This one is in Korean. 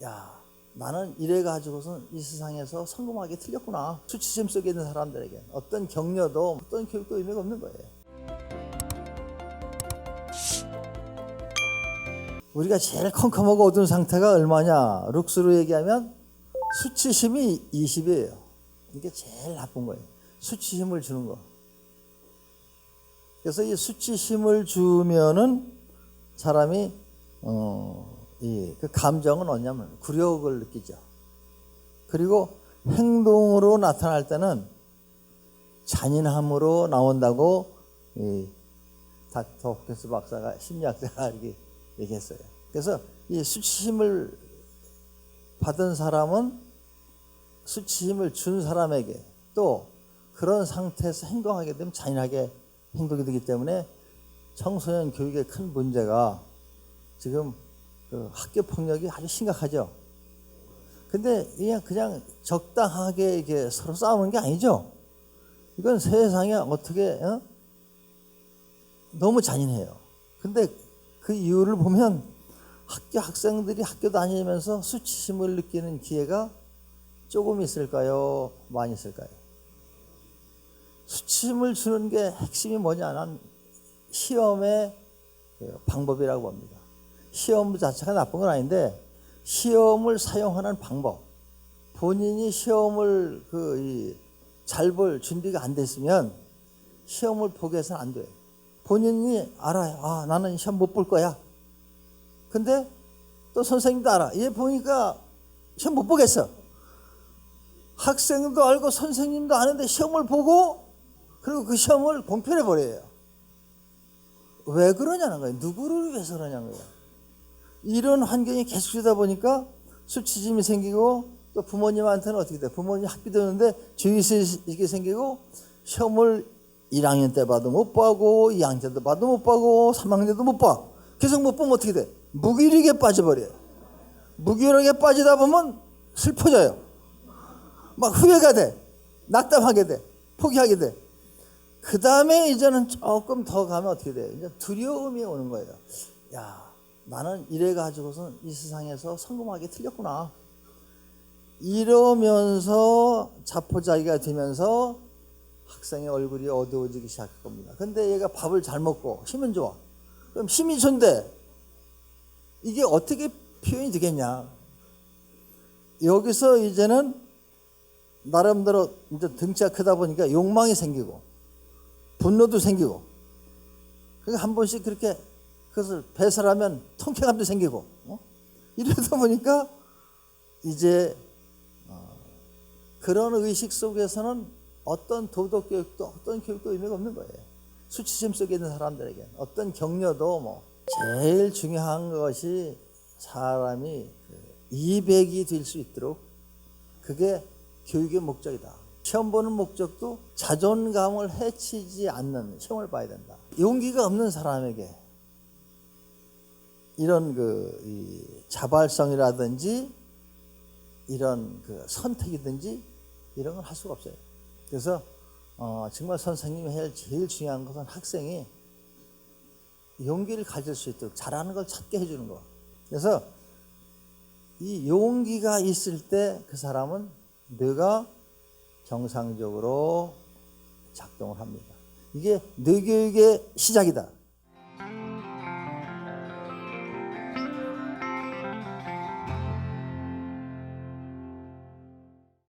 야, 나는 이래 가지고선 이 세상에서 성공하기 틀렸구나. 수치심 속에 있는 사람들에게 어떤 격려도 어떤 교육도 의미가 없는 거예요. 우리가 제일 컴컴하고 어두운 상태가 얼마냐? 룩스로 얘기하면 수치심이 20이에요. 이게 제일 나쁜 거예요. 수치심을 주는 거. 그래서 이 수치심을 주면은 사람이 그 감정은 뭐냐면 굴욕을 느끼죠. 그리고 행동으로 나타날 때는 잔인함으로 나온다고 닥터 호킨스 박사가 심리학자가 이렇게 얘기했어요. 그래서 이 수치심을 받은 사람은 수치심을 준 사람에게 또 그런 상태에서 행동하게 되면 잔인하게 행동이 되기 때문에 청소년 교육의 큰 문제가 지금 그 학교 폭력이 아주 심각하죠. 근데 그냥 적당하게 이렇게 서로 싸우는 게 아니죠. 이건 세상에 어떻게 너무 잔인해요. 근데 그 이유를 보면 학생들이 학교 다니면서 수치심을 느끼는 기회가 조금 있을까요? 많이 있을까요? 수치심을 주는 게 핵심이 뭐냐는 시험의 방법이라고 봅니다. 시험 자체가 나쁜 건 아닌데 시험을 사용하는 방법, 본인이 시험을 잘 볼 준비가 안 됐으면 시험을 보게 해서는 안 돼요. 본인이 알아요. 아, 나는 시험 못 볼 거야. 근데 또 선생님도 알아. 얘 보니까 시험 못 보겠어. 학생도 알고 선생님도 아는데 시험을 보고 그리고 그 시험을 공표해 버려요. 왜 그러냐는 거예요. 누구를 위해서 그러냐는 거예요. 이런 환경이 계속되다 보니까 수치심이 생기고 또 부모님한테는 어떻게 돼? 부모님 학비 드는데 죄의식이 생기고 시험을 1학년 때 봐도 못 봐고 2학년 때도 봐도 못 봐고 3학년 때도 못 봐. 계속 못 보면 어떻게 돼? 무기력에 빠져버려요. 무기력에 빠지다 보면 슬퍼져요. 막 후회가 돼. 낙담하게 돼. 포기하게 돼. 그 다음에 이제는 조금 더 가면 어떻게 돼요? 이제 두려움이 오는 거예요. 야, 나는 이래 가지고선 이 세상에서 성공하기 틀렸구나. 이러면서 자포자기가 되면서 학생의 얼굴이 어두워지기 시작할 겁니다. 근데 얘가 밥을 잘 먹고 힘은 좋아. 그럼 힘이 좋은데 이게 어떻게 표현이 되겠냐? 여기서 이제는 나름대로 이제 덩치가 크다 보니까 욕망이 생기고 분노도 생기고 그러니까 한 번씩 그렇게 그것을 배설하면 통쾌감도 생기고 이러다 보니까 이제 그런 의식 속에서는 어떤 도덕 교육도 어떤 교육도 의미가 없는 거예요. 수치심 속에 있는 사람들에게 어떤 격려도 제일 중요한 것이 사람이 200이 될 수 있도록 그게 교육의 목적이다. 시험 보는 목적도 자존감을 해치지 않는 시험을 봐야 된다. 용기가 없는 사람에게 이런 자발성이라든지 이런 선택이든지 이런 걸 할 수가 없어요. 그래서 정말 선생님이 해야 제일 중요한 것은 학생이 용기를 가질 수 있도록 잘하는 걸 찾게 해주는 거. 그래서 이 용기가 있을 때 그 사람은 뇌가 정상적으로 작동을 합니다. 이게 뇌교육의 시작이다.